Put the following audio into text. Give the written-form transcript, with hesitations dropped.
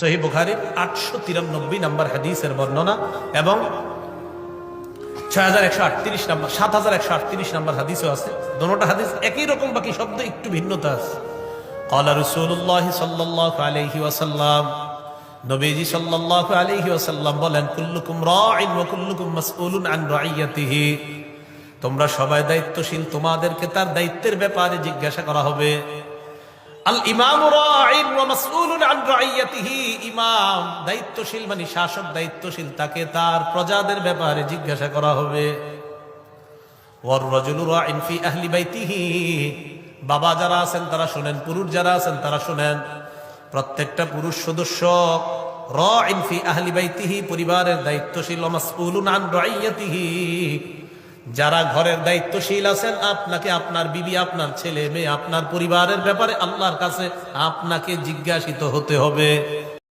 সহিহ বুখারীর 893 নম্বর হাদিসের বর্ণনা এবং 6138 নম্বর 7138 নম্বর হাদিসও আছে। দুটোটা হাদিস একই রকম, বাকি শব্দ একটু ভিন্নতা আছে। ক্বালা রাসূলুল্লাহ সাল্লাল্লাহু আলাইহি ওয়াসাল্লাম, নবীজি সাল্লাল্লাহু আলাইহি ওয়াসাল্লাম বলেন, কুল্লুকুম রাঈন ওয়া কুল্লুকুম মাসউলুন আন রাইয়াতিহি, তোমরা সবাই দায়িত্বশীল, তোমাদেরকে তার দায়িত্বের ব্যাপারে জিজ্ঞাসা করা হবে। আল ইমামু রাঈন ওয়া মাসউলুন আন রাইয়াতিহি, ইমাম দায়িত্বশীল মানে শাসক দায়িত্বশীল, তাকে তার প্রজাদের ব্যাপারে জিজ্ঞাসা করা হবে। ওয়ার রাজুলু রাঈন ফি আহলি বাইতিহি, বাবা যারা আছেন তারা শুনেন, পুরুষ যারা আছেন তারা শুনেন, প্রত্যেকটা পুরুষ সদস্য রাঈন ফি আহলি বাইতিহি, পরিবারের দায়িত্বশীল, ওয়া মাসউলুন আন রাইয়াতিহি, যারা ঘরের দায়িত্বশীল আছেন, আপনাকে আপনার বিবি, আপনার ছেলে মেয়ে, আপনার পরিবারের ব্যাপারে আল্লাহর কাছে আপনাকে জিজ্ঞাসিত হতে হবে।